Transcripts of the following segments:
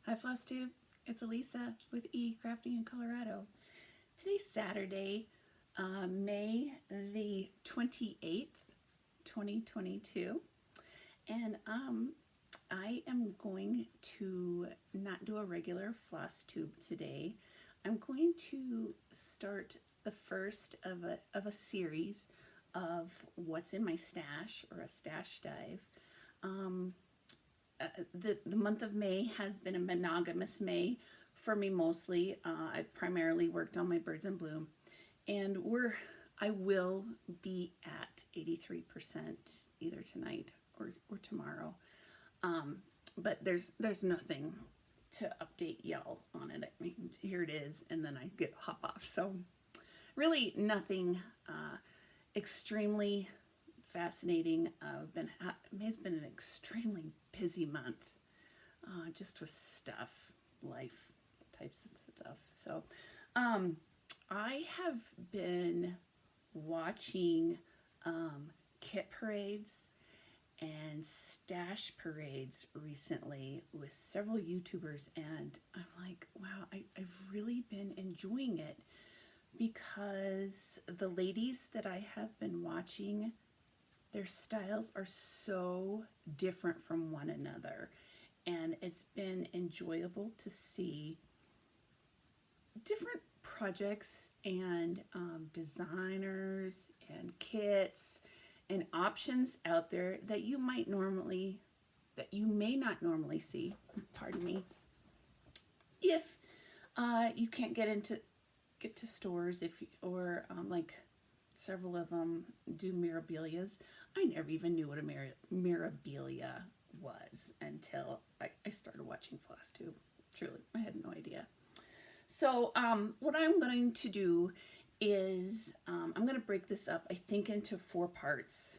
Hi Floss Tube, it's Elisa with E Crafting in Colorado. Today's Saturday, May the 28th, 2022, and I am going to not do a regular floss tube today. I'm going to start the first of a series of what's in my stash, or a stash dive. The month of May has been a monogamous May for me mostly. I primarily worked on my birds in bloom, and I will be at 83% either tonight or tomorrow. But there's nothing to update y'all on it. I mean, here it is, and then I hop off. So really nothing extremely fascinating. May's been an extremely busy month, just with stuff, life types of stuff. So I have been watching kit parades and stash parades recently with several YouTubers, and I'm like, wow, I've really been enjoying it, because the ladies that I have been watching, their styles are so different from one another, and it's been enjoyable to see different projects and designers and kits and options out there that you may not normally see, pardon me, if you can't get to stores, or like several of them do mirabilias. I never even knew what a mirabilia was until I started watching FlossTube. Truly, I had no idea. So what I'm going to do is I'm going to break this up, I think, into 4 parts.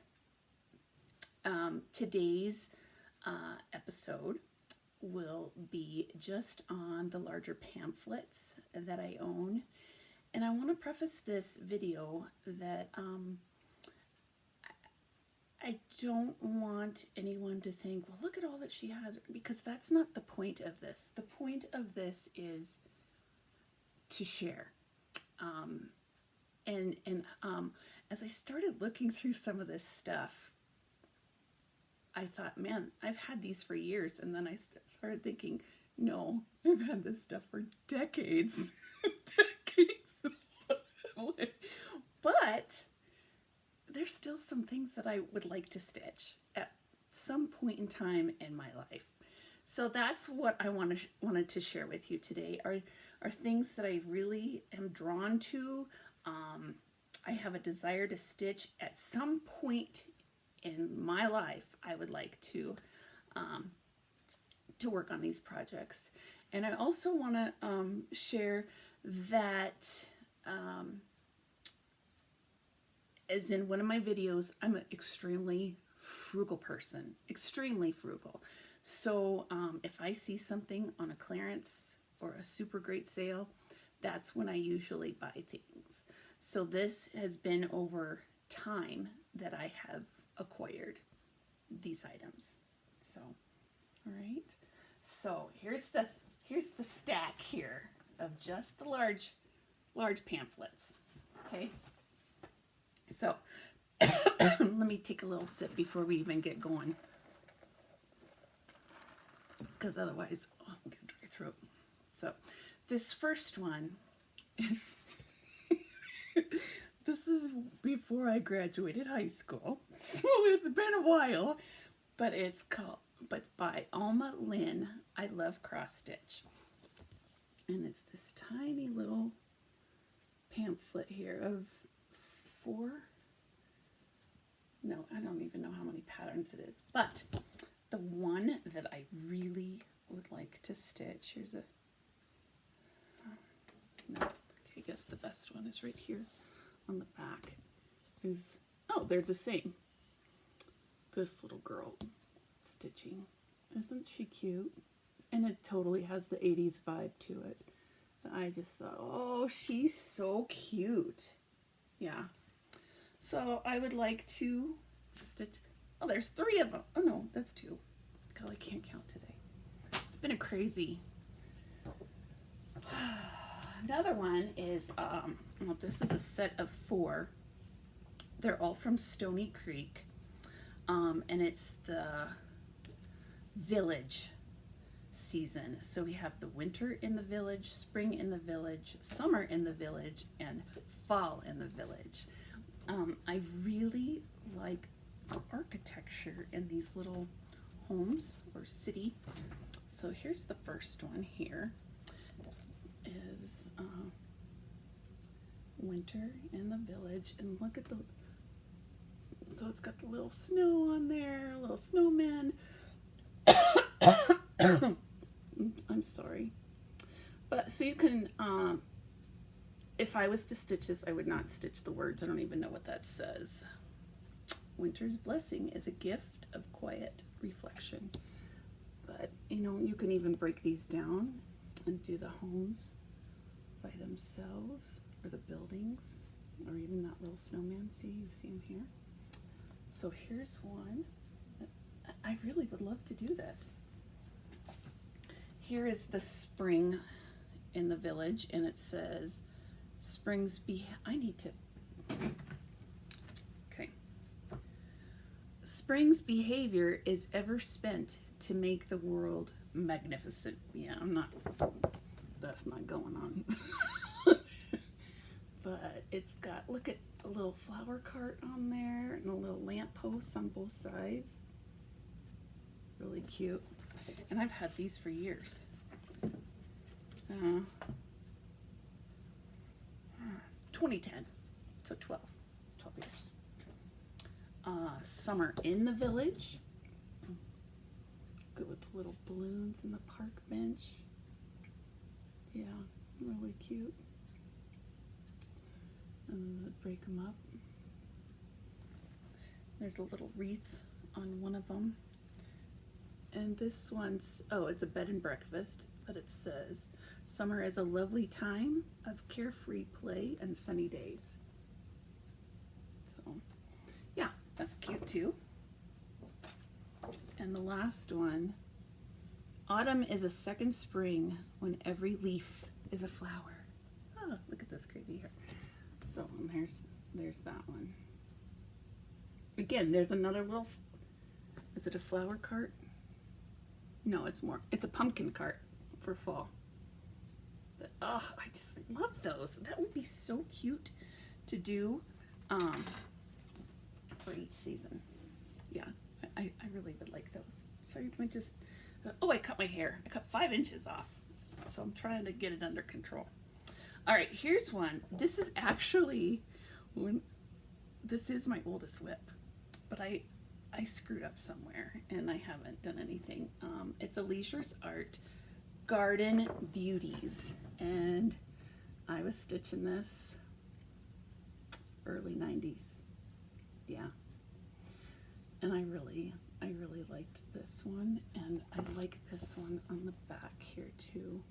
Today's episode will be just on the larger pamphlets that I own. And I want to preface this video that I don't want anyone to think, well, look at all that she has, because that's not the point of this. The point of this is to share. As I started looking through some of this stuff, I thought, man, I've had these for years. And then I started thinking, no, I've had this stuff for decades. Decades. But there's still some things that I would like to stitch at some point in time in my life. So that's what I wanted to share with you today, are things that I really am drawn to. I have a desire to stitch at some point in my life. I would like to work on these projects. And I also want to share that, as in one of my videos, I'm an extremely frugal person, extremely frugal. So if I see something on a clearance or a super great sale, that's when I usually buy things. So this has been over time that I have acquired these items. So, all right. So here's the stack here of just the large pamphlets. Okay. So let me take a little sip before we even get going, because otherwise, I'm gonna dry throat. So this first one, this is before I graduated high school, so it's been a while, but it's by Alma Lynn. I love cross stitch, and it's this tiny little pamphlet here of 4. No, I don't even know how many patterns it is, but the one that I really would like to stitch, here's a, no, okay, I guess the best one is right here on the back, is, oh, they're the same. This little girl stitching, isn't she cute? And it totally has the 80s vibe to it. I just thought, oh, she's so cute. Yeah. So I would like to stitch, oh, there's 3 of them. Oh no, that's 2. God, I can't count today. It's been a crazy Another one is, well, this is a set of 4. They're all from Stony Creek, and it's the village season. So we have the winter in the village, spring in the village, summer in the village, and fall in the village. I really like the architecture in these little homes or cities. So here's the first one here. Is winter in the village, and look at the, so it's got the little snow on there, little snowman. I'm sorry, but so you can, if I was to stitch this, I would not stitch the words. I don't even know what that says. Winter's blessing is a gift of quiet reflection. But you know, you can even break these down and do the homes by themselves, or the buildings, or even that little snowman. See, you see him here. So here's one. I really would love to do this. Here is the spring in the village, and it says, I need to, okay. Spring's behavior is ever spent to make the world magnificent. Yeah, that's not going on. But it's got, look at a little flower cart on there and a little lamp post on both sides. Really cute. And I've had these for years. 2010, so 12 years. Summer in the village. Good with the little balloons and the park bench. Yeah, really cute. And break them up. There's a little wreath on one of them. And this one's, oh, it's a bed and breakfast, but it says, summer is a lovely time of carefree play and sunny days. So, yeah, that's cute too. And the last one, autumn is a second spring when every leaf is a flower. Oh, look at this crazy hair. So there's that one. Again, there's another little, is it a flower cart? No, it's a pumpkin cart for fall. But, oh, I just love those. That would be so cute to do for each season. Yeah, I really would like those. So I just, oh, I cut my hair. I cut 5 inches off. So I'm trying to get it under control. All right, here's one. This is actually, this is my oldest whip, but I screwed up somewhere and I haven't done anything. It's a Leisure's Art Garden Beauties, and I was stitching this early 90s. Yeah. And I really liked this one, and I like this one on the back here too.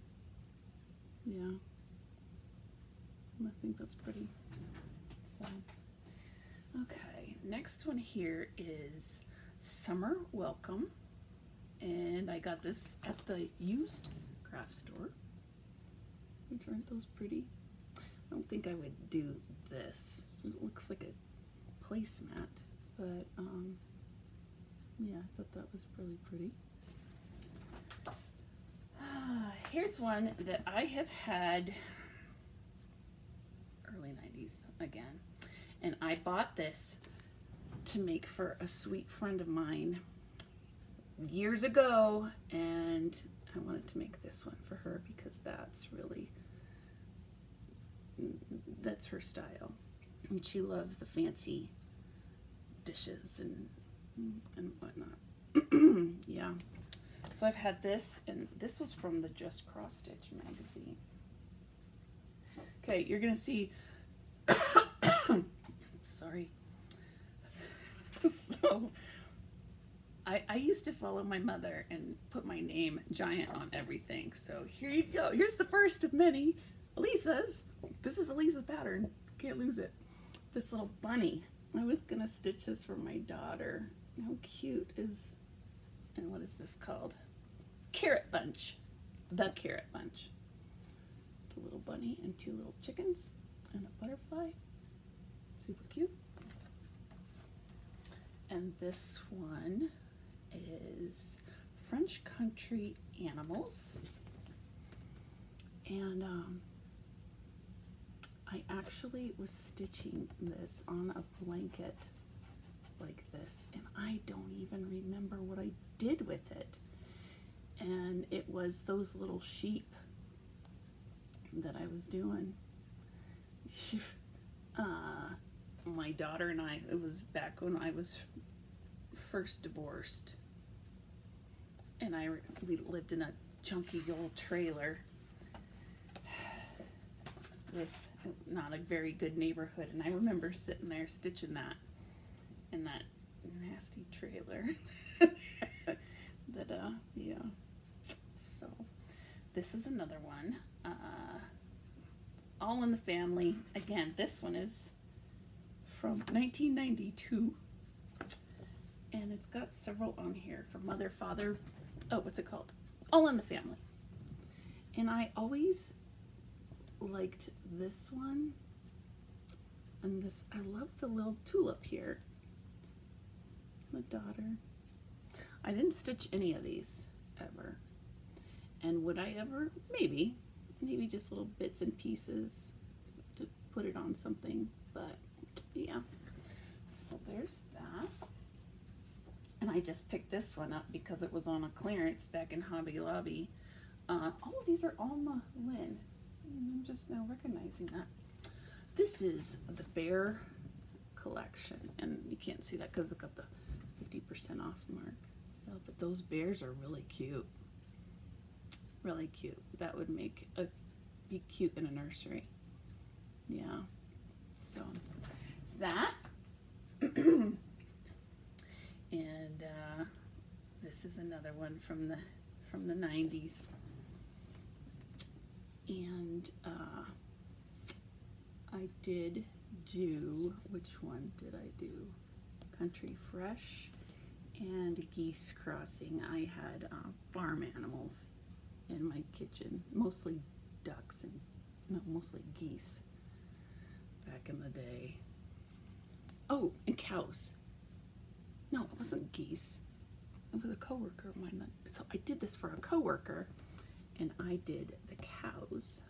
Yeah. I think that's pretty. So, okay, next one here is Summer Welcome, and I got this at the used craft store. Which, aren't those pretty? I don't think I would do this. It looks like a placemat, but yeah, I thought that was really pretty. Here's one that I have had early 90s again, and I bought this to make for a sweet friend of mine years ago, and I wanted to make this one for her because that's her style, and she loves the fancy dishes and whatnot. Yeah, so I've had this, and this was from the Just Cross Stitch magazine. Okay, you're gonna see, sorry. So, I used to follow my mother and put my name giant on everything. So here you go. Here's the first of many. Elisa's. This is Elisa's pattern. Can't lose it. This little bunny. I was gonna stitch this for my daughter. How cute is, and what is this called? Carrot Bunch. The Carrot Bunch. a little bunny and 2 little chickens and a butterfly. Super cute. And this one is French country animals. And I actually was stitching this on a blanket like this, and I don't even remember what I did with it. And it was those little sheep that I was doing. My daughter and I, it was back when I was first divorced, and we lived in a junky old trailer with not a very good neighborhood, and I remember sitting there stitching that in that nasty trailer. Yeah. So this is another one, All in the Family. Again, this one is from 1992, and it's got several on here for mother, father. Oh, what's it called? All in the Family. And I always liked this one, and this, I love the little tulip here, the daughter. I didn't stitch any of these ever, and would I ever? Maybe just little bits and pieces to put it on something, but yeah. So there's that. And I just picked this one up because it was on a clearance back in Hobby Lobby. All of these are Alma Lynn. I'm just now recognizing that. This is the bear collection, and you can't see that because it got the 50% off mark. So, but those bears are really cute. Really cute. That would be cute in a nursery. Yeah. So, it's that. And this is another one from the 90s. And I did do, which one did I do? Country Fresh and Geese Crossing. I had farm animals in my kitchen, mostly ducks and mostly geese back in the day. Oh, and cows. No, it wasn't geese. It was a coworker of mine. So I did this for a coworker, and I did the cows.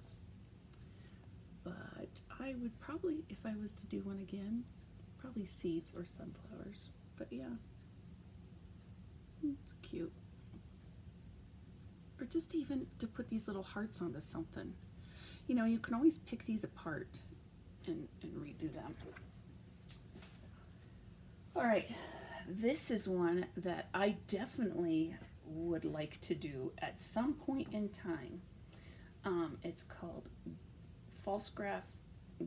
But I would probably, if I was to do one again, probably seeds or sunflowers. But yeah, it's cute. Or just even to put these little hearts onto something. You know, you can always pick these apart and redo them. All right, this is one that I definitely would like to do at some point in time. It's called False Graph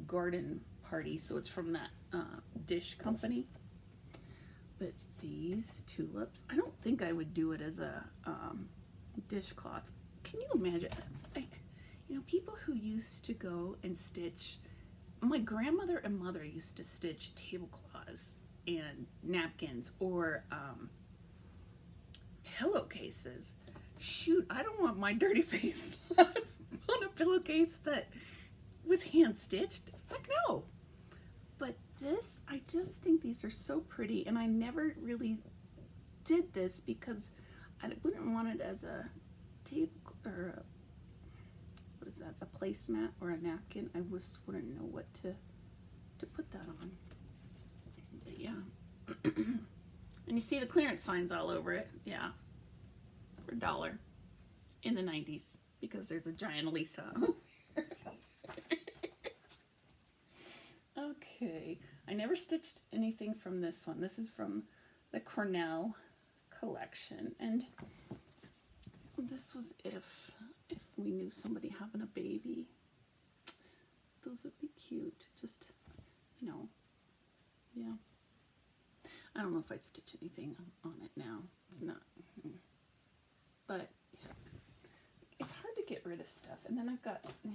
Garden Party, so it's from that dish company. But these tulips, I don't think I would do it as a dishcloth. Can you imagine? You know, people who used to go and stitch, my grandmother and mother used to stitch tablecloths and napkins or pillowcases. Shoot, I don't want my dirty face on a pillowcase that was hand stitched. Heck no. But this, I just think these are so pretty, and I never really did this because I wouldn't want it as a table or a, what is that, a placemat or a napkin. I just wouldn't know what to put that on. But yeah. And you see the clearance signs all over it. Yeah. For $1 in the 90s because there's a giant Lisa. Okay. I never stitched anything from this one. This is from the Cornell collection, and this was if we knew somebody having a baby. Those would be cute. Just, you know, yeah. I don't know if I'd stitch anything on it now. It's not, but it's hard to get rid of stuff. And then I've got, yeah,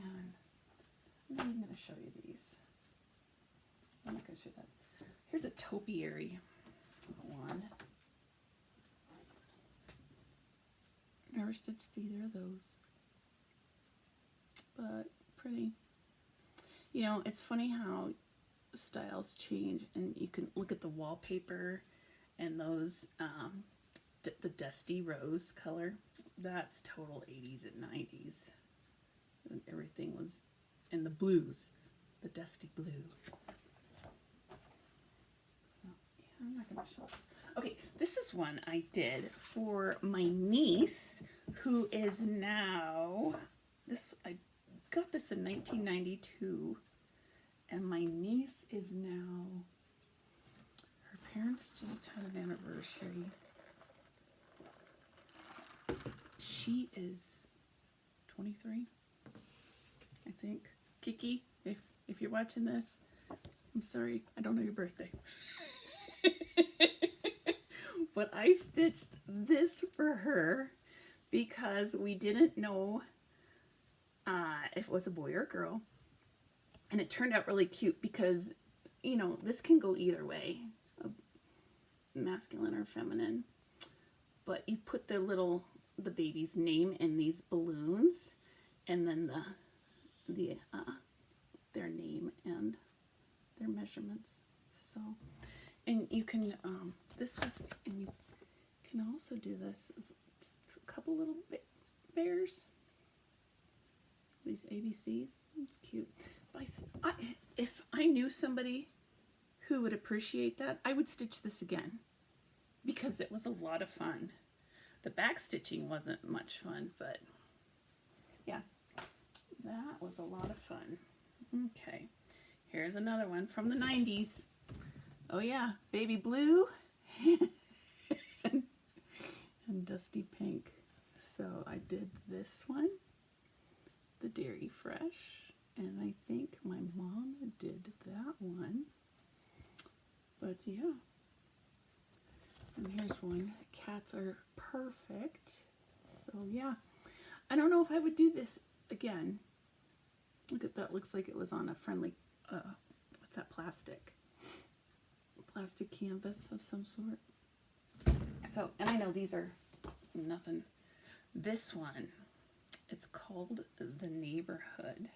I'm not even going to show you these. I'm not going to show that. Here's a topiary one. Never stitched either of those, but pretty. You know, it's funny how styles change, and you can look at the wallpaper and those, the dusty rose color. That's total 80s and 90s. And everything was in the blues, the dusty blue. So, yeah, I'm not going to show this. Okay, this is one I did for my niece, who is now, I got this in 1992, and my niece is now, her parents just had an anniversary. She is 23, I think. Kiki, if you're watching this, I'm sorry, I don't know your birthday. But I stitched this for her because we didn't know if it was a boy or a girl. And it turned out really cute because, you know, this can go either way, masculine or feminine. But you put the baby's name in these balloons, and then their name and their measurements. So, and you can, and you can also do this, just a couple little bears, these ABCs. It's cute. If I knew somebody who would appreciate that, I would stitch this again because it was a lot of fun. The back stitching wasn't much fun, but yeah, that was a lot of fun. Okay, here's another one from the 90s. Oh yeah, baby blue and dusty pink. So I did this one, the Dairy Fresh. And I think my mom did that one. But yeah. And here's one. Cats are perfect. So yeah. I don't know if I would do this again. Look at that. Looks like it was on a friendly, what's that, plastic canvas of some sort. So, and I know these are nothing. This one, it's called The Neighborhood,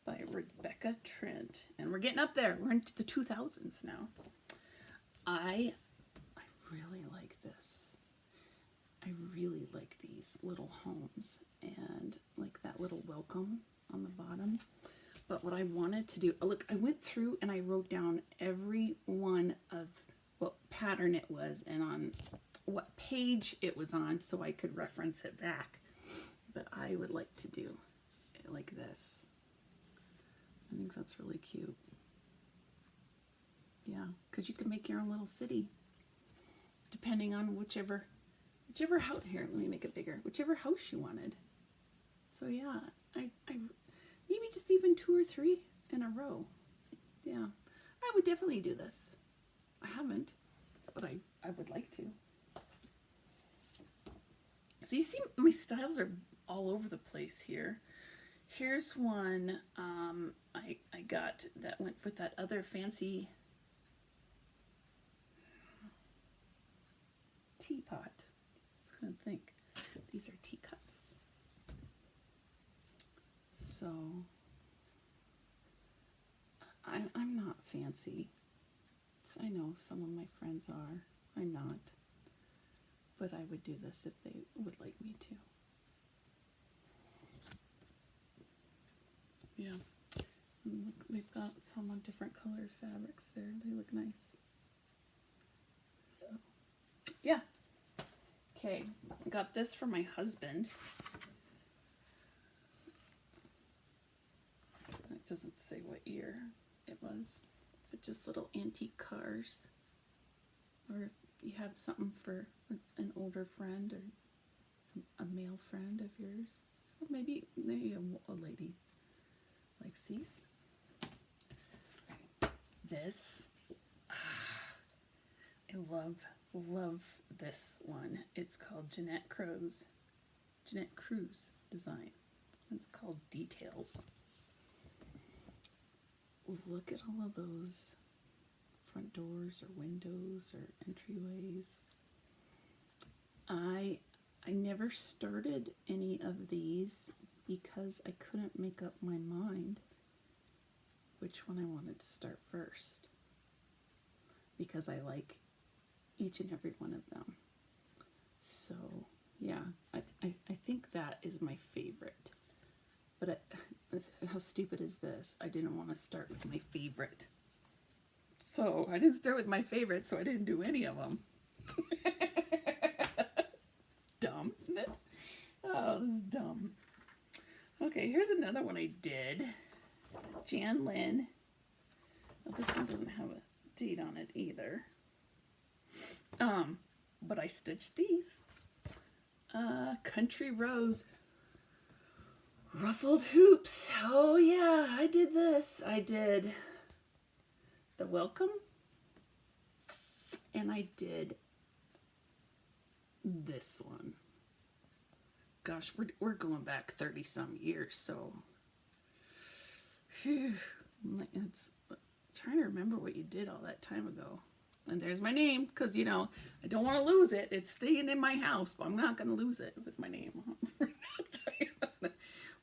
by Rebecca Trent, and we're getting up there. We're into the 2000s now. I really like this. I really like these little homes and like that little welcome on the bottom. But what I wanted to do, look, I went through and I wrote down every one of what pattern it was and on what page it was on so I could reference it back. But I would like to do it like this. I think that's really cute. Yeah, because you can make your own little city depending on whichever house. Here, let me make it bigger. Whichever house you wanted. So yeah, I maybe just even 2 or 3 in a row. Yeah, I would definitely do this. I haven't, but I would like to. So you see, my styles are all over the place here. Here's one I got that went with that other fancy teapot. Couldn't think. These are teacups. So I'm not fancy. I know some of my friends are. I'm not. But I would do this if they would like me to. Yeah, and look, they've got some on different colored fabrics there. They look nice. So, yeah. Okay, I got this for my husband. It doesn't say what year it was, but just little antique cars. Or if you have something for an older friend or a male friend of yours, or maybe a lady likes these. This, I love this one. It's called Jeanette Cruz design. It's called Details. Look at all of those front doors or windows or entryways. I never started any of these, because I couldn't make up my mind which one I wanted to start first, because I like each and every one of them. So yeah, I think that is my favorite. But how stupid is this? I didn't want to start with my favorite. So I didn't start with my favorite, so I didn't do any of them. Dumb, isn't it? Oh, this is dumb. Okay, here's another one I did. Jan Lynn. Well, this one doesn't have a date on it either. But I stitched these. Country Rose ruffled hoops. Oh yeah, I did this. I did the welcome, and I did this one. Gosh, we're going back 30 some years, so whew, it's trying to remember what you did all that time ago. And there's my name, because you know I don't want to lose it. It's staying in my house, but I'm not going to lose it with my name.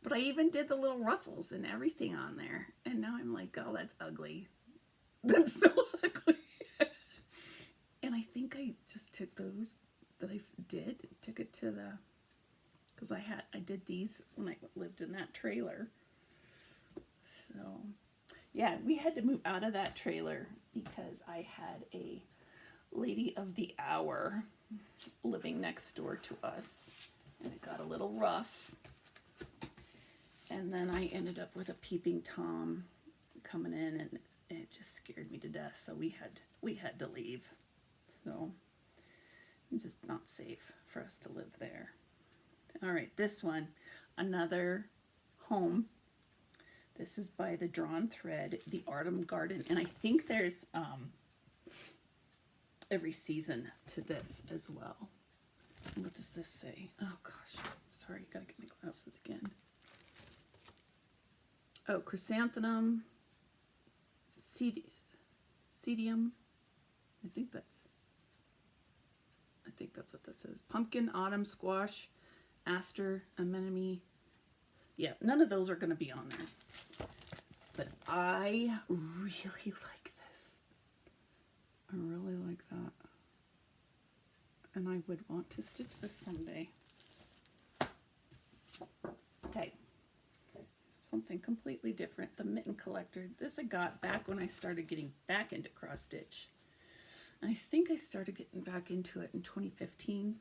But I even did the little ruffles and everything on there, and now I'm like, oh, that's ugly. That's so ugly. And I think I just took those that I did, took it to the, because I did these when I lived in that trailer. So yeah, we had to move out of that trailer because I had a lady of the hour living next door to us, and it got a little rough. And then I ended up with a peeping Tom coming in, and it just scared me to death. So we had to leave. So it's just not safe for us to live there. All right, this one, another home. This is by the Drawn Thread, the Autumn Garden, and I think there's every season to this as well. What does this say? Oh gosh, sorry, gotta get my glasses again. Oh, chrysanthemum, cedium. I think that's what that says. Pumpkin, autumn, squash, aster, anemone. Yeah, none of those are going to be on there. But I really like this. I really like that. And I would want to stitch this someday. Okay. Something completely different. The Mitten Collector. This I got back when I started getting back into cross stitch. And I think I started getting back into it in 2015,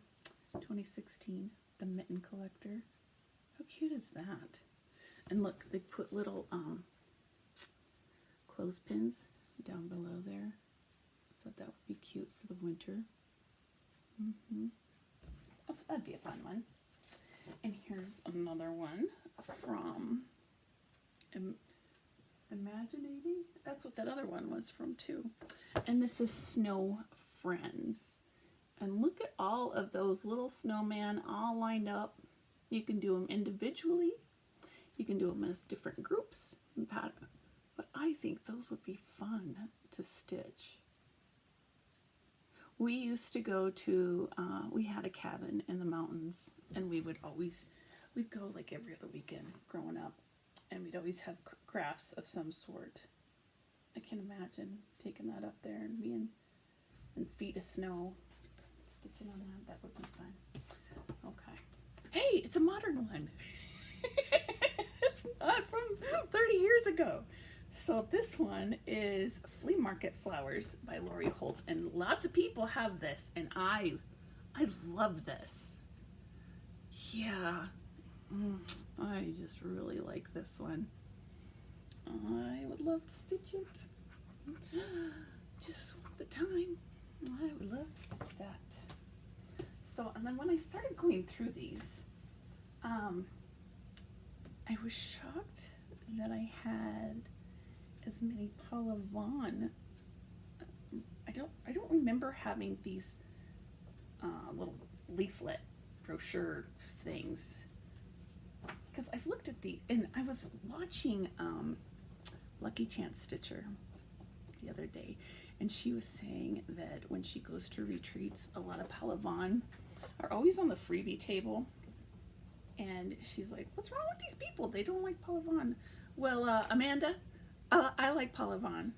2016. The Mitten Collector. How cute is that? And look, they put little clothespins down below there. I thought that would be cute for the winter. Oh, that'd be a fun one. And here's another one from Imaginating. That's what that other one was from too. And this is Snow Friends. And look at all of those little snowmen all lined up. You can do them individually. You can do them as different groups and pattern. But I think those would be fun to stitch. We used to go to, we had a cabin in the mountains, and we'd go like every other weekend growing up, and we'd always have crafts of some sort. I can imagine taking that up there and being in feet of snow, stitching on that. That would be fun. Okay. Hey, it's a modern one. It's not from 30 years ago. So this one is Flea Market Flowers by Lori Holt, and lots of people have this, and I love this. Yeah, I just really like this one. I would love to stitch it. Just want the time. I would love to stitch that. So, and then when I started going through these, I was shocked that I had as many Paula Vaughn. I don't remember having these little leaflet brochure things, because I've looked at the, and I was watching Lucky Chance Stitcher the other day, and she was saying that when she goes to retreats, a lot of Paula Vaughn are always on the freebie table. And she's like, what's wrong with these people? They don't like Paula Vaughn. Well, Amanda, I like Paula Vaughn.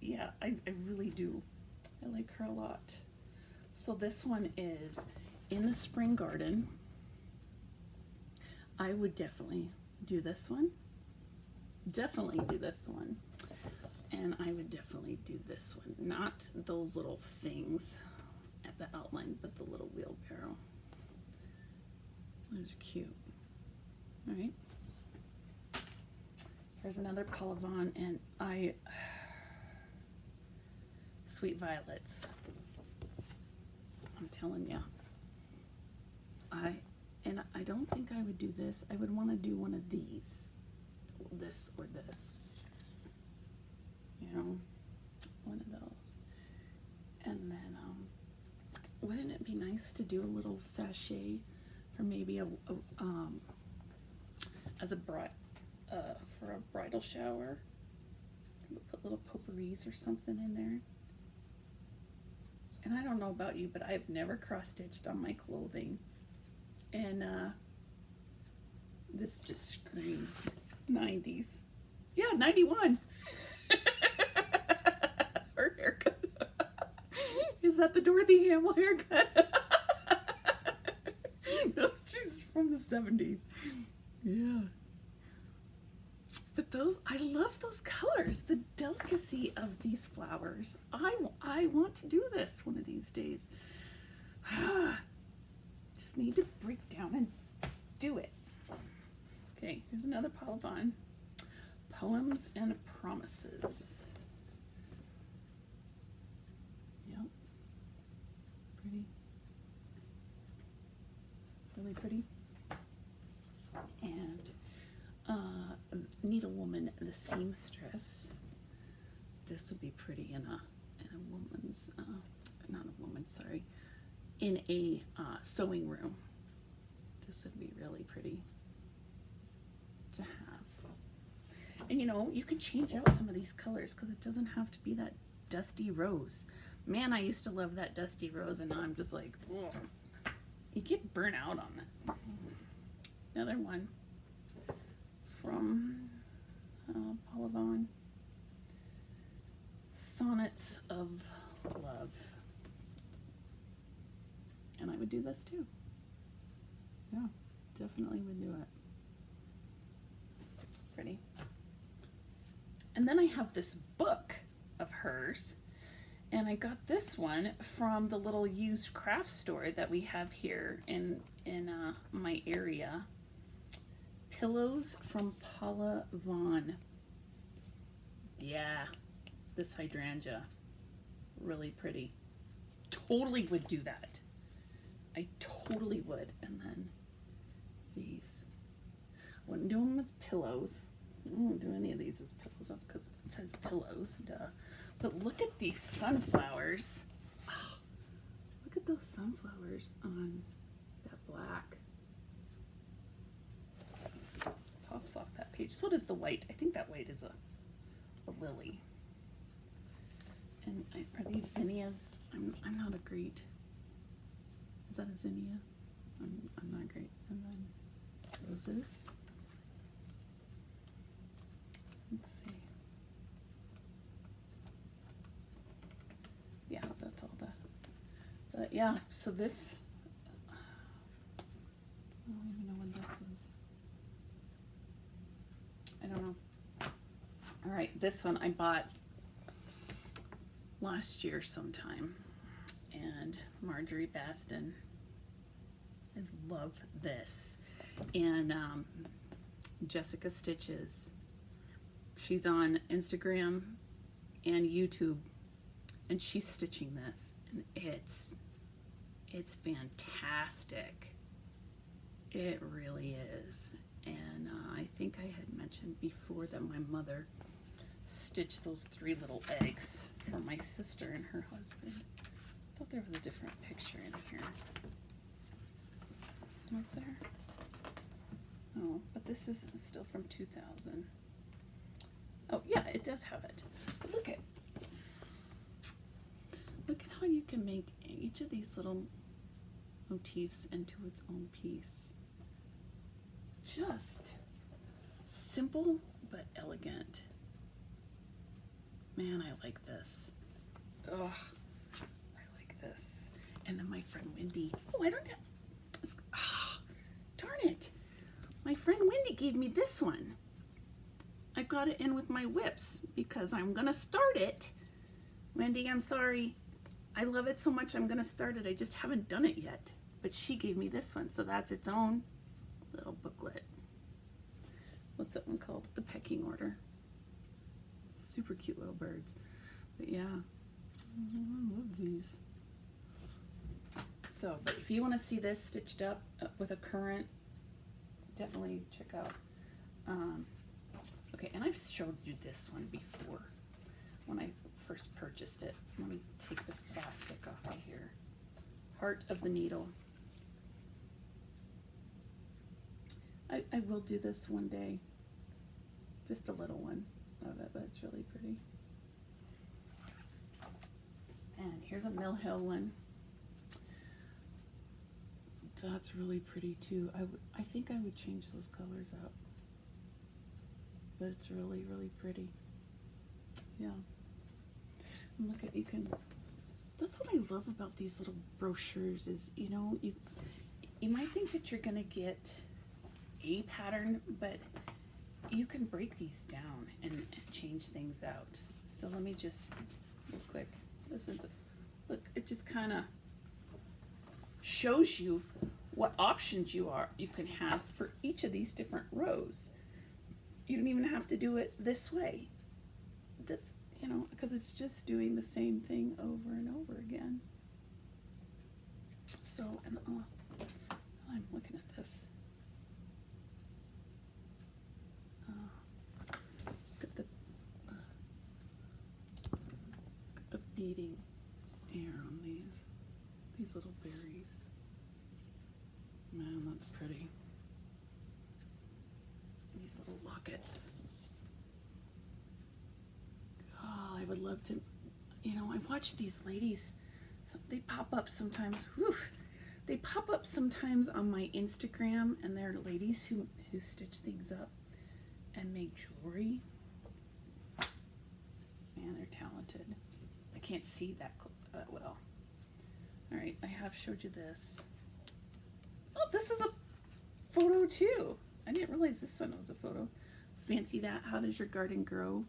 Yeah, I really do. I like her a lot. So this one is in the spring garden. I would definitely do this one. Definitely do this one. And I would definitely do this one. Not those little things at the outline, but the little wheelbarrow. That's cute. All right. Here's another Paula Vaughn, and Sweet Violets. I'm telling you. I don't think I would do this. I would want to do one of these. This or this. You know, one of those. And then, wouldn't it be nice to do a little sachet, or maybe as a for a bridal shower? We'll put little potpourris or something in there. And I don't know about you, but I've never cross-stitched on my clothing. And this just screams 90s. Yeah, 91. Her haircut. Is that the Dorothy Hamill haircut? No, she's from the 70s. Yeah. But I love those colors, the delicacy of these flowers. I want to do this one of these days. Just need to break down and do it. Okay, here's another Paula Vaughn. Poems and Promises. Yep. Pretty. Really pretty. And Needlewoman, the Seamstress. This would be pretty in a woman's, not a woman, sorry, in a sewing room. This would be really pretty to have. And you know, you can change out some of these colors because it doesn't have to be that dusty rose. Man, I used to love that dusty rose, and now I'm just like, ugh. You get burnt out on it. Another one from Paula Vaughn. Sonnets of Love. And I would do this too. Yeah, definitely would do it. Pretty. And then I have this book of hers, and I got this one from the little used craft store that we have here in my area. Pillows from Paula Vaughn. Yeah, this hydrangea, really pretty. Totally would do that. I totally would. And then these. I wouldn't do them as pillows. I won't do any of these as pillows. That's because it says pillows. Duh. But look at these sunflowers. Oh, look at those sunflowers on that black. Pops off that page. So does the white. I think that white is a lily. And are these zinnias? I'm not a great. Is that a zinnia? I'm not great. And then roses. Let's see. Yeah, that's all the. But yeah, so this. I don't even know when this was. I don't know. All right, this one I bought last year sometime, and Marjorie Baston. I love this. And Jessica Stitches. She's on Instagram and YouTube, and she's stitching this, and it's fantastic. It really is. And I think I had mentioned before that my mother stitched those 3 little eggs for my sister and her husband. I thought there was a different picture in here. Was there? Oh, but this is still from 2000. Oh, yeah, it does have it. But look at how you can make each of these little motifs into its own piece. just simple but elegant. Man, I like this. Ugh, I like this. And then my friend Wendy. Oh, I don't have. Darn it. My friend Wendy gave me this one. I got it in with my whips because I'm gonna start it. Wendy, I'm sorry. I love it so much I'm gonna start it. I just haven't done it yet. But she gave me this one, so that's its own little booklet. What's that one called? The Pecking Order. Super cute little birds. But yeah, I love these. So, but if you want to see this stitched up with a current, definitely check out. Okay, and I've showed you this one before when I first purchased it. Let me take this plastic off of here. Heart of the Needle. I will do this one day. Just a little one of it, but it's really pretty. And here's a Mill Hill one. That's really pretty too. I think I would change those colors up. But it's really, really pretty. Yeah. And look at, you can, that's what I love about these little brochures is, you know, you might think that you're gonna get a pattern, but you can break these down and change things out. So let me just, real quick, listen to, look, it just kind of shows you what options you can have for each of these different rows. You don't even have to do it this way. That's, you know, because it's just doing the same thing over and over again. So, and I'm looking at this. Look at the beading here on these little berries. Man, that's pretty. These little lockets. Oh, I would love to, you know, I watch these ladies, they pop up sometimes, whew, they pop up sometimes on my Instagram, and they're ladies who stitch things up and make jewelry. Man, they're talented. I can't see that well. All right, I have showed you this. Oh, this is a photo too. I didn't realize this one was a photo. Fancy that? How does your garden grow?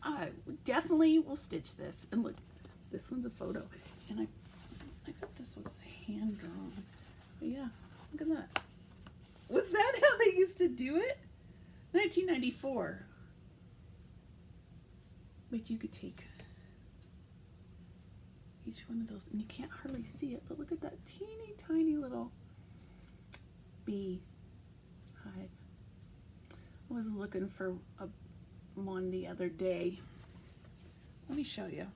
I definitely will stitch this. And look, this one's a photo. And I bet this was hand drawn. But yeah, look at that. Was that how they used to do it? 1994. Wait, you could take each one of those, and you can't hardly see it, but look at that teeny tiny little bee hive. I was looking for one the other day. Let me show you.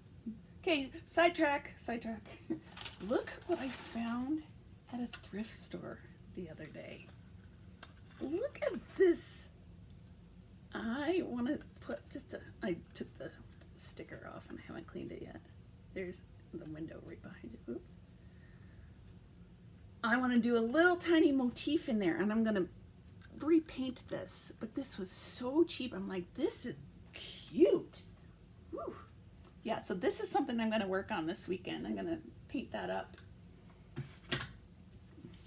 Okay, sidetrack. Look what I found at a thrift store the other day. Look at this. I want to put I took the sticker off and I haven't cleaned it yet. There's the window right behind it. Oops. I want to do a little tiny motif in there, and I'm going to repaint this. But this was so cheap. I'm like, this is cute. Whew. Yeah, so this is something I'm going to work on this weekend. I'm going to paint that up.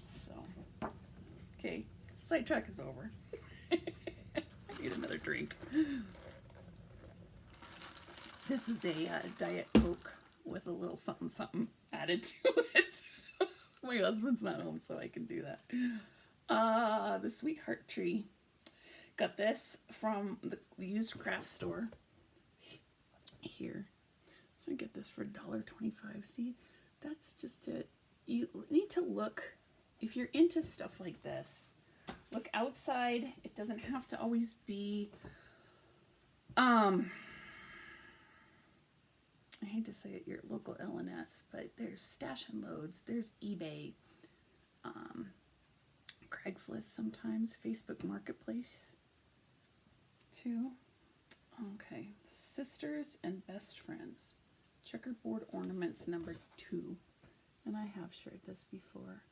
So, okay, sidetrack is over. I need another drink. This is a Diet Coke with a little something something added to it. My husband's not home, so I can do that. The Sweetheart Tree. Got this from the used craft store here. So I get this for $1.25. See, that's just it. You need to look, if you're into stuff like this, look outside. It doesn't have to always be, I hate to say it, your local L&S, but there's Stash and Loads, there's eBay, Craigslist sometimes, Facebook Marketplace too. Okay, Sisters and Best Friends, checkerboard ornaments number 2. And I have shared this before,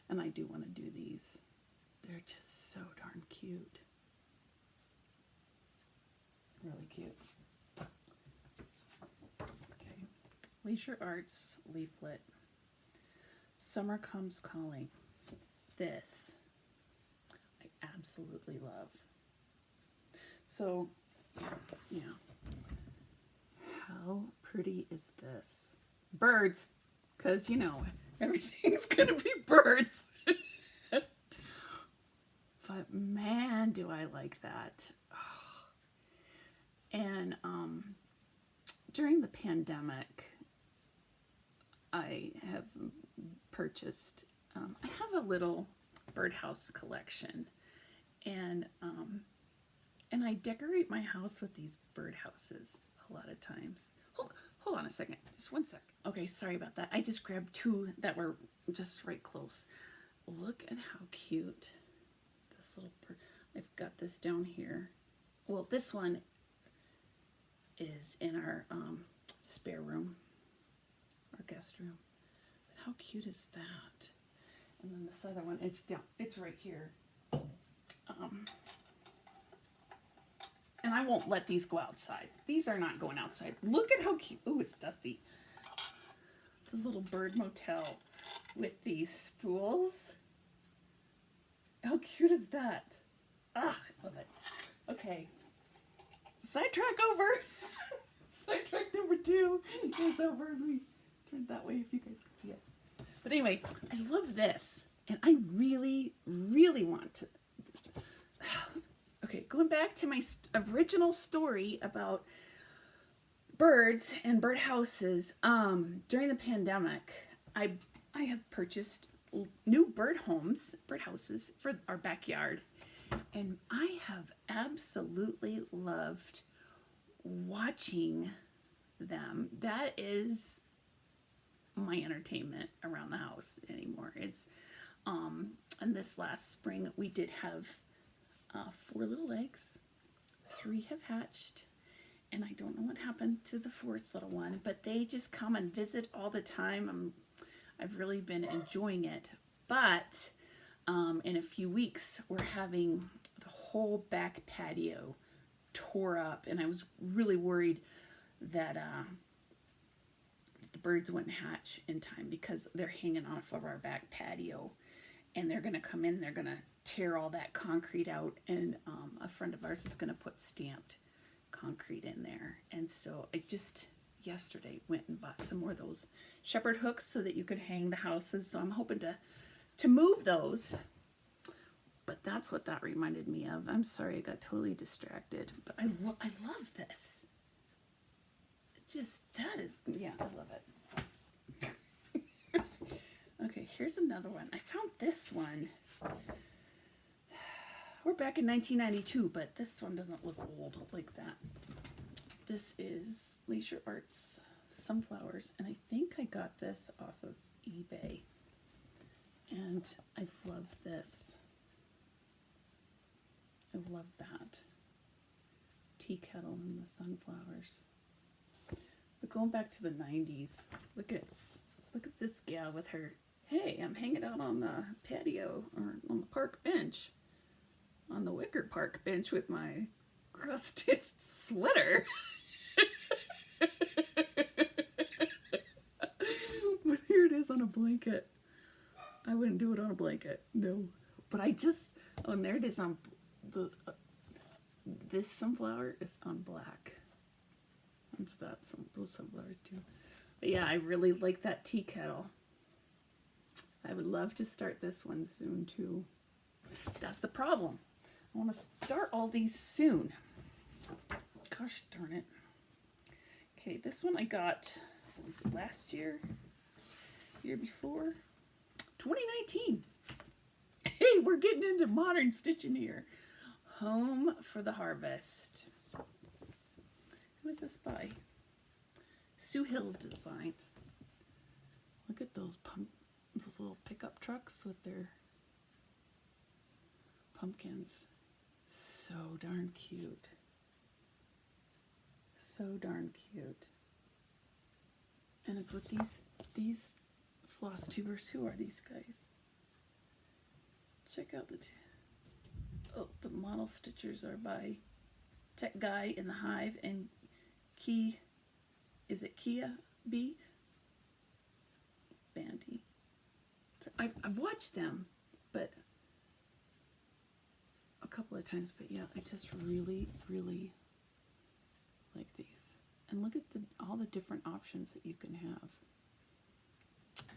and I do want to do these. They're just so darn cute. Really cute. Okay. Leisure Arts leaflet. Summer Comes Calling. This I absolutely love. So, yeah. How pretty is this? Birds, because you know, everything's gonna be birds. But man, do I like that. Oh. And during the pandemic, I have purchased, I have a little birdhouse collection, and I decorate my house with these birdhouses a lot of times. Hold on a second, just one sec. Okay, sorry about that. I just grabbed two that were just right close. Look at how cute this little bird. I've got this down here. Well, this one is in our spare room, our guest room. But how cute is that? And then this other one, it's down, it's right here. And I won't let these go outside. These are not going outside. Look at how cute. Oh, it's dusty. This little bird motel with these spools. How cute is that? Ah, I love it. Okay. Sidetrack over. Sidetrack number 2 is over. Let me turn it that way if you guys can see it. But anyway, I love this. And I really, really want to. Okay, going back to my original story about birds and birdhouses. During the pandemic, I have purchased new birdhouses for our backyard, and I have absolutely loved watching them. That is my entertainment around the house anymore. And this last spring we did have 4 little eggs. 3 have hatched, and I don't know what happened to the 4th little one, but they just come and visit all the time. I've really been enjoying it. But in a few weeks, we're having the whole back patio tore up, and I was really worried that the birds wouldn't hatch in time because they're hanging off of our back patio, and they're going to come in, they're going to tear all that concrete out, and a friend of ours is going to put stamped concrete in there. And so I just yesterday went and bought some more of those shepherd hooks so that you could hang the houses. So I'm hoping to move those. But that's what that reminded me of. I'm sorry I got totally distracted, but I love this. That is, yeah, I love it. Okay, here's another one. I found this one. We're back in 1992, but this one doesn't look old like that. This is Leisure Arts Sunflowers, and I think I got this off of eBay. And I love this. I love that. Tea kettle and the sunflowers. But going back to the 90s, look at this gal with her, hey, I'm hanging out on the patio or on the park bench, on the wicker park bench with my cross-stitched sweater. But here it is on a blanket. I wouldn't do it on a blanket, no. But and there it is on the, this sunflower is on black. What's that? Those sunflowers too. But yeah, I really like that tea kettle. I would love to start this one soon too. That's the problem. I want to start all these soon. Gosh darn it. Okay, this one I got, was it last year? Year before? 2019. Hey, we're getting into modern stitching here. Home for the Harvest. Who is this by? Sue Hill Designs. Look at those little pickup trucks with their pumpkins. So darn cute. So darn cute. And it's with these floss tubers. Who are these guys? Check out model stitchers are by Tech Guy in the Hive and Kia B? Bandy. I've watched them, but a couple of times, but yeah, I just really, really like these. And look at all the different options that you can have.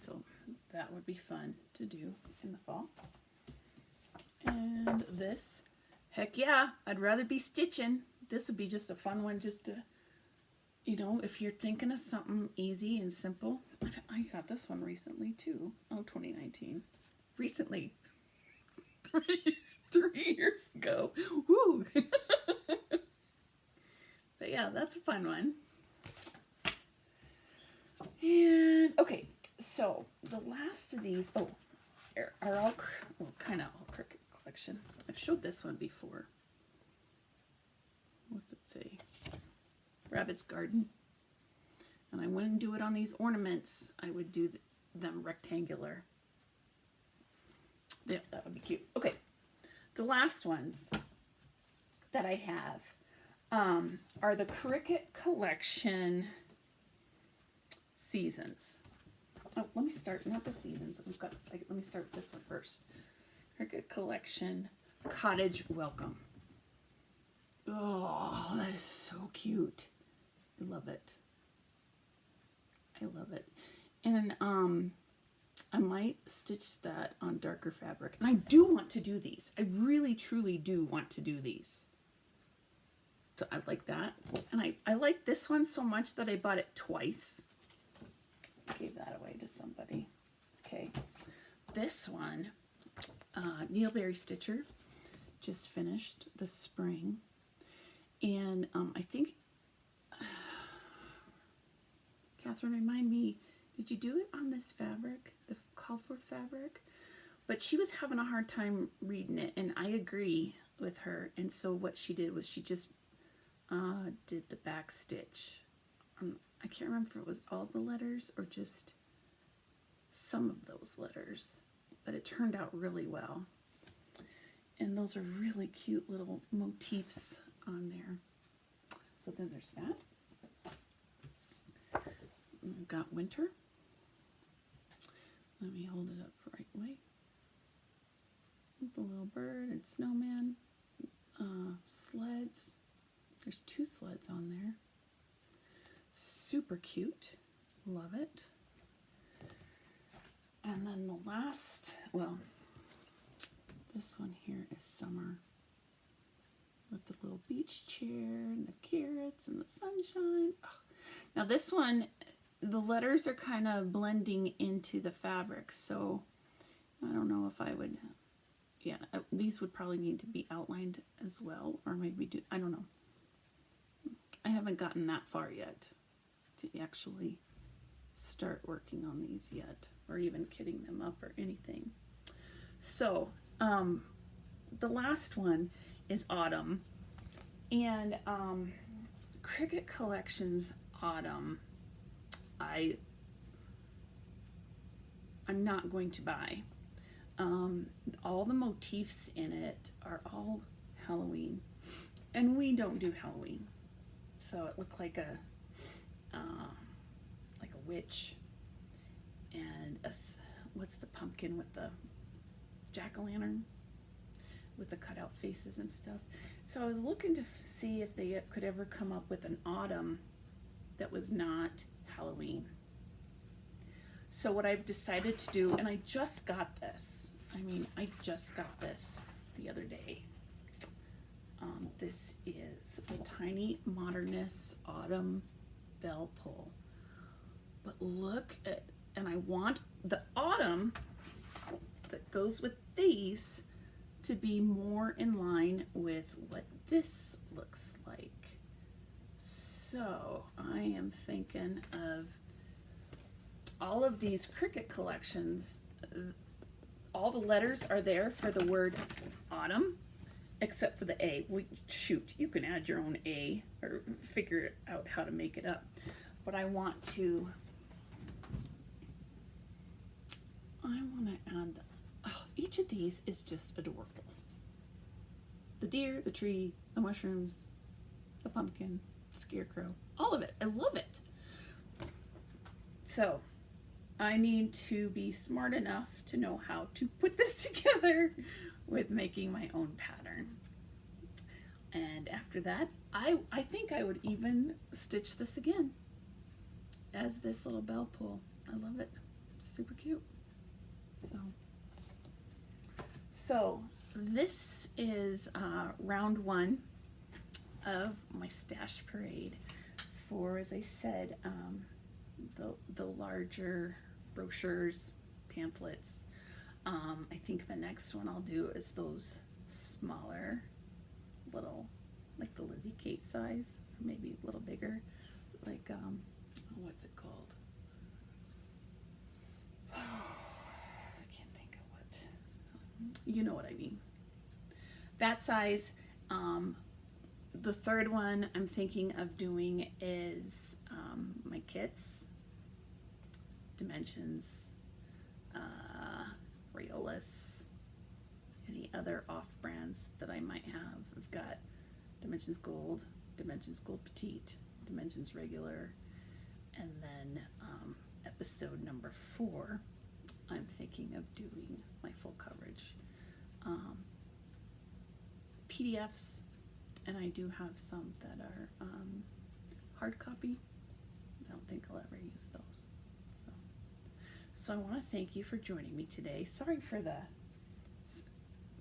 So that would be fun to do in the fall. And this, heck yeah, I'd rather be stitching. This would be just a fun one just to, you know, if you're thinking of something easy and simple. I got this one recently too. Oh, 2019. Recently. 3 years ago. Woo! But yeah, that's a fun one. And, okay, so the last of these, are all, well, kind of all Cricut collection. I've showed this one before. What's it say? Rabbit's Garden. And I wouldn't do it on these ornaments. I would do them rectangular. Yeah, that would be cute. Okay, the last ones that I have are the Cricut collection seasons. Oh, let me start, not the seasons. Let me start with this one first. Cricut collection Cottage Welcome. Oh, that is so cute. I love it. I love it. And I might stitch that on darker fabric. And I do want to do these. I really, truly do want to do these. So I like that. And I like this one so much that I bought it twice. Gave that away to somebody. Okay. This one, Needleberry Stitcher, just finished this spring. And I think, Catherine, remind me, did you do it on this fabric, the called for fabric? But she was having a hard time reading it, and I agree with her. And so what she did was she just did the back stitch. I can't remember if it was all the letters or just some of those letters, but it turned out really well. And those are really cute little motifs on there. So then there's that. We've got Winter. Let me hold it up the right way. It's a little bird and snowman. Sleds. There's 2 sleds on there. Super cute. Love it. And then the last, well, this one here is Summer. With the little beach chair and the carrots and the sunshine. Oh. Now this one, the letters are kind of blending into the fabric, so I don't know if I would, yeah, these would probably need to be outlined as well, or maybe do, I don't know. I haven't gotten that far yet to actually start working on these yet, or even kitting them up or anything. So, the last one is Autumn, and Cricut Collections Autumn I'm not going to buy. All the motifs in it are all Halloween, and we don't do Halloween, so it looked like a witch and what's the pumpkin with the jack-o'-lantern with the cutout faces and stuff. So I was looking to see if they could ever come up with an autumn that was not Halloween. So what I've decided to do, and I just got this, I just got this the other day. This is a Tiny Modernist Autumn Bell Pull. But look at, and I want the autumn that goes with these to be more in line with what this looks like. So I am thinking of all of these Cricut collections. All the letters are there for the word autumn, except for the A. Well, shoot, you can add your own A or figure out how to make it up. But I want to add, each of these is just adorable. The deer, the tree, the mushrooms, the pumpkin, the scarecrow, all of it. I love it. So I need to be smart enough to know how to put this together with making my own pattern. And after that, I think I would even stitch this again as this little bell pull. I love it. It's super cute. So this is round one of my stash parade for, as I said, the larger brochures, pamphlets. I think the next one I'll do is those smaller, little, like the Lizzie Kate size, or maybe a little bigger, like what's it called? I can't think of what. You know what I mean. That size. The third one I'm thinking of doing is my kits, Dimensions, Rayolas, any other off brands that I might have. I've got Dimensions Gold Petite, Dimensions Regular, and then episode number 4, I'm thinking of doing my full coverage PDFs, and I do have some that are hard copy. I don't think I'll ever use those. So I want to thank you for joining me today. Sorry for the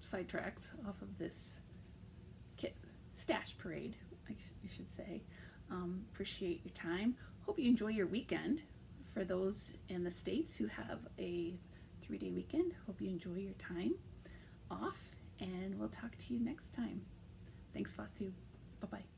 sidetracks off of this kit stash parade, I should say. Appreciate your time. Hope you enjoy your weekend. For those in the States who have a 3-day weekend, hope you enjoy your time off, and we'll talk to you next time. Thanks, Vastu. Bye-bye.